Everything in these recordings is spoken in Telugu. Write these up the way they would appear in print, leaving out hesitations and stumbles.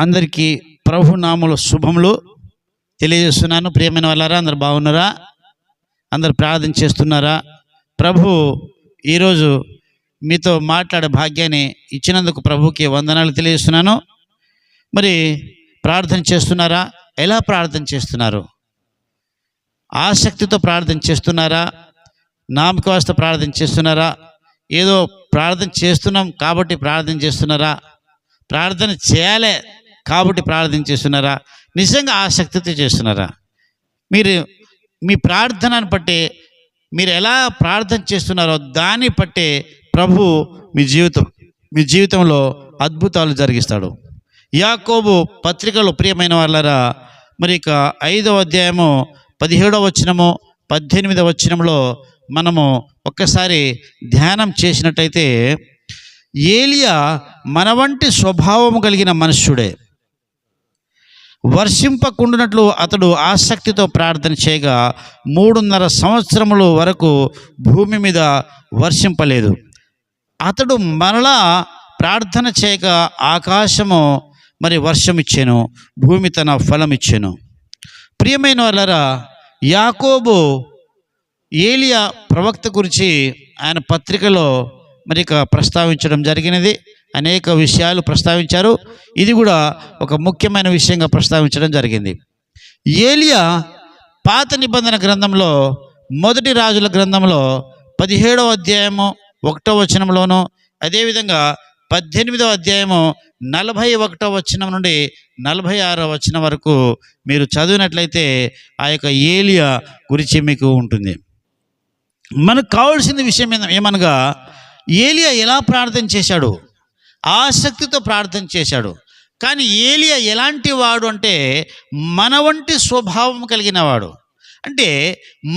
అందరికీ ప్రభు నామములో శుభములు తెలియజేస్తున్నాను. ప్రియమైన వాళ్ళారా, అందరు బాగున్నారా? అందరు ప్రార్థన చేస్తున్నారా? ప్రభు ఈరోజు మీతో మాట్లాడే భాగ్యాన్ని ఇచ్చినందుకు ప్రభుకి వందనాలు తెలియజేస్తున్నాను. మరి ప్రార్థన చేస్తున్నారా? ఎలా ప్రార్థన చేస్తున్నారు? ఆసక్తితో ప్రార్థన చేస్తున్నారా? నామకావస్థ ప్రార్థన చేస్తున్నారా? ఏదో ప్రార్థన చేస్తున్నాం కాబట్టి ప్రార్థన చేస్తున్నారా? ప్రార్థన చేయాలి కాబట్టి ప్రార్థన చేస్తున్నారా? నిజంగా ఆసక్తితో చేస్తున్నారా? మీరు మీ ప్రార్థనను బట్టి, మీరు ఎలా ప్రార్థన చేస్తున్నారో దాన్ని బట్టి ప్రభు మీ జీవితంలో అద్భుతాలు జరిగిస్తాడు. యాకోబు పత్రికలో ప్రియమైన వాళ్ళారా, మరి ఇక 5వ అధ్యాయము 17వ వచనము 18వ వచనంలో మనము ఒక్కసారి ధ్యానం చేసినట్టయితే, ఏలియా మన వంటి స్వభావం కలిగిన మనుష్యుడే. వర్షింపకుండునట్లు అతడు ఆసక్తితో ప్రార్థన చేయగా 3.5 సంవత్సరముల వరకు భూమి మీద వర్షింపలేదు. అతడు మరలా ప్రార్థన చేయక ఆకాశము మరి వర్షం ఇచ్చాను, భూమి తన ఫలం ఇచ్చాను. ప్రియమైన వాళ్ళారా, యాకోబు ఏలియా ప్రవక్త గురించి ఆయన పత్రికలో మరి ప్రస్తావించడం జరిగినది. అనేక విషయాలు ప్రస్తావించారు. ఇది కూడా ఒక ముఖ్యమైన విషయంగా ప్రస్తావించడం జరిగింది. ఏలియా పాత నిబంధన గ్రంథంలో, మొదటి రాజుల గ్రంథంలో 17వ అధ్యాయము 1వ వచనంలోను, అదేవిధంగా 18వ అధ్యాయము 41వ వచనం నుండి 46వ వచనం వరకు మీరు చదివినట్లయితే ఆ యొక్క ఏలియా గురించి మీకు ఉంటుంది. మనకు కావాల్సిన విషయం ఏమనగా, ఏలియా ఎలా ప్రార్థన చేశాడు? ఆసక్తితో ప్రార్థన చేశాడు. కానీ ఏలియా ఎలాంటి వాడు అంటే, మన వంటి స్వభావం కలిగిన వాడు. అంటే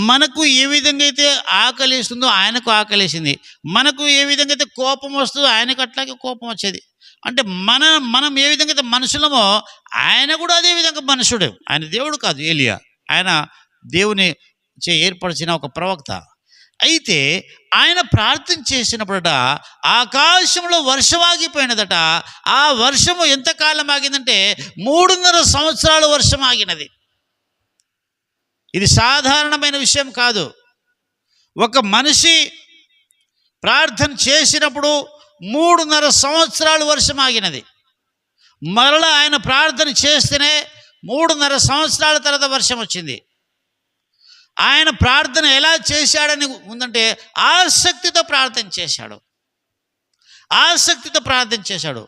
మనకు ఏ విధంగా అయితే ఆకలిస్తుందో ఆయనకు ఆకలేసింది, మనకు ఏ విధంగా అయితే కోపం వస్తుందో ఆయనకు అట్లాగే కోపం వచ్చేది. అంటే మనం ఏ విధంగా అయితే మనుషులమో ఆయన కూడా అదే విధంగా మనుషుడే. ఆయన దేవుడు కాదు ఏలియా, ఆయన దేవుని ఏర్పరిచిన ఒక ప్రవక్త. అయితే ఆయన ప్రార్థన చేసినప్పుడట ఆకాశంలో వర్షం ఆగిపోయినదట. ఆ వర్షము ఎంతకాలం ఆగిందంటే 3.5 సంవత్సరాలు వర్షం ఆగినది. ఇది సాధారణమైన విషయం కాదు. ఒక మనిషి ప్రార్థన చేసినప్పుడు 3.5 సంవత్సరాలు వర్షం ఆగినది. మరలా ఆయన ప్రార్థన చేస్తేనే 3.5 సంవత్సరాల తర్వాత వర్షం వచ్చింది. ఆయన ప్రార్థన ఎలా చేశాడని ఉందంటే, ఆసక్తితో ప్రార్థన చేశాడు. ఆసక్తితో ప్రార్థన చేశాడు.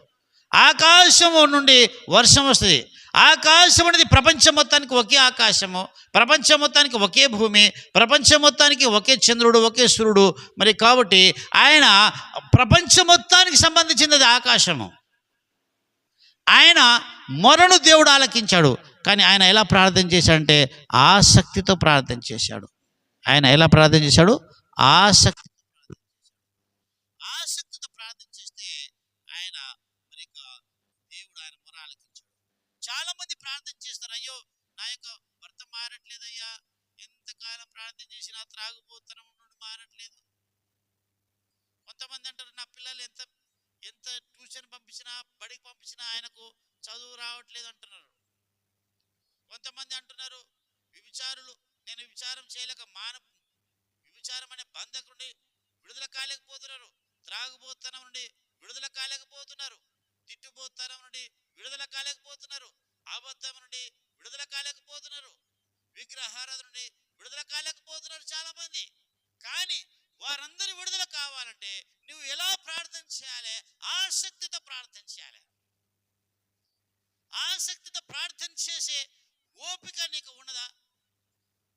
ఆకాశము నుండి వర్షం వస్తుంది. ఆకాశం అనేది ప్రపంచం మొత్తానికి ఒకే ఆకాశము, ప్రపంచం మొత్తానికి ఒకే భూమి, ప్రపంచం మొత్తానికి ఒకే చంద్రుడు, ఒకే సూర్యుడు. మరి కాబట్టి ఆయన ప్రపంచం మొత్తానికి సంబంధించినది ఆకాశము. ఆయన మొరను దేవుడు ఆలకించాడు. కానీ ఆయన ఎలా ప్రార్థన చేశాడంటే, ఆసక్తితో ప్రార్థన చేశాడు. ఆయన ఎలా ప్రార్థన చేశాడు? ఆసక్తితో ప్రార్థన చేస్తే ఆయన మరి దేవుడు ఆయన మొర ఆలకించాడు. చాలా మంది ప్రార్థన చేస్తారు, అయ్యో నా యొక్క భర్త మారట్లేదయ్యా, ఎంతకాలం ప్రార్థన చేసినా త్రాగుబోతనం నుండి మారట్లేదు. కొంతమంది అంటారు, నా పిల్లలు ఎంత ట్యూషన్ పంపించినా, బడికి పంపించినా ఆయనకు చదువు రావట్లేదు అంటున్నారు. కొంతమంది అంటున్నారు, వ్యభిచారులు, నేను వ్యభిచారం చేయలేక వ్యభిచారం అనే బంధకు నుండి విడుదల కాలేకపోతున్నారు, త్రాగుబోతనం నుండి విడుదల కాలేకపోతున్నారు, తిట్టుబోతనం నుండి విడుదల కాలేకపోతున్నారు, అబద్ధం నుండి విడుదల కాలేకపోతున్నారు, విగ్రహారాధన నుండి విడుదల కాలేకపోతున్నారు చాలా మంది. కానీ వారందరూ విడుదల కావాలంటే నువ్వు ఎలా ప్రార్థన చేయాలి? ఆసక్తితో ప్రార్థన చేయాలి. ఆసక్తితో ప్రార్థన చేసే ఓపిక నీకు ఉన్నదా?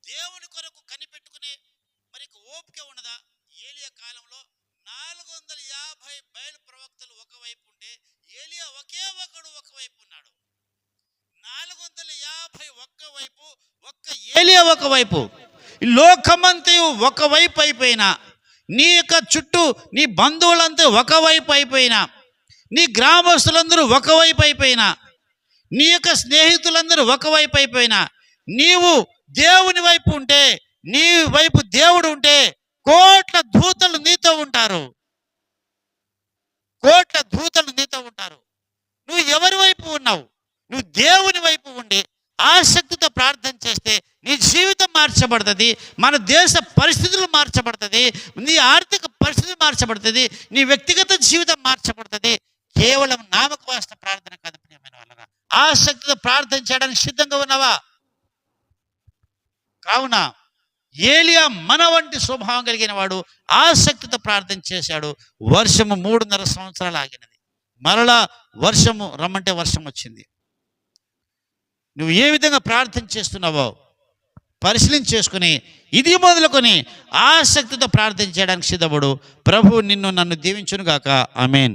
దేవుని కొరకు కనిపెట్టుకునే మరి ఓపిక ఉన్నదా? ఏలియా కాలంలో 450 బయలు ప్రవక్తలు ఒకవైపు ఉంటే, ఏలియా ఒకే ఒకవైపు ఉన్నాడు. 450 ఒక్కవైపు, ఏలియా ఒకవైపు. లోకమంతయు ఒకవైపు అయిపోయినా, నీ యొక్క చుట్టూ నీ బంధువులంతా ఒకవైపు అయిపోయినా, నీ గ్రామస్తులందరూ ఒకవైపు అయిపోయినా, నీ యొక్క స్నేహితులందరూ ఒకవైపు అయిపోయినా, నీవు దేవుని వైపు ఉంటే, నీ వైపు దేవుడు ఉంటే, కోట్ల దూతలు నీతో ఉంటారు. కోట్ల దూతలు నీతో ఉంటారు. నువ్వు ఎవరి వైపు ఉన్నావు? దేవుని వైపు ఉండి ఆసక్తితో ప్రార్థన చేస్తే నీ జీవితం మార్చబడుతుంది, మన దేశ పరిస్థితులు మార్చబడుతుంది, నీ ఆర్థిక పరిస్థితులు మార్చబడుతుంది, నీ వ్యక్తిగత జీవితం మార్చబడుతుంది. కేవలం నామక వాస్త ప్రార్థన కాదు ప్రియమైన వాళ్ళగా, ఆసక్తితో ప్రార్థన చేయడానికి సిద్ధంగా ఉన్నావా? కావున ఏలియా మన వంటి స్వభావం కలిగిన వాడు ఆసక్తితో ప్రార్థన చేశాడు. వర్షము 3.5 సంవత్సరాలు ఆగినది. మరలా వర్షము రమ్మంటే వర్షం వచ్చింది. నువ్వు ఏ విధంగా ప్రార్థన చేస్తున్నావో పరిశీలించేసుకుని ఇది మొదలుకొని ఆసక్తితో ప్రార్థన చేయడానికి సిద్ధపడు. ప్రభువు నిన్ను నన్ను దీవించును గాక. ఆమేన్.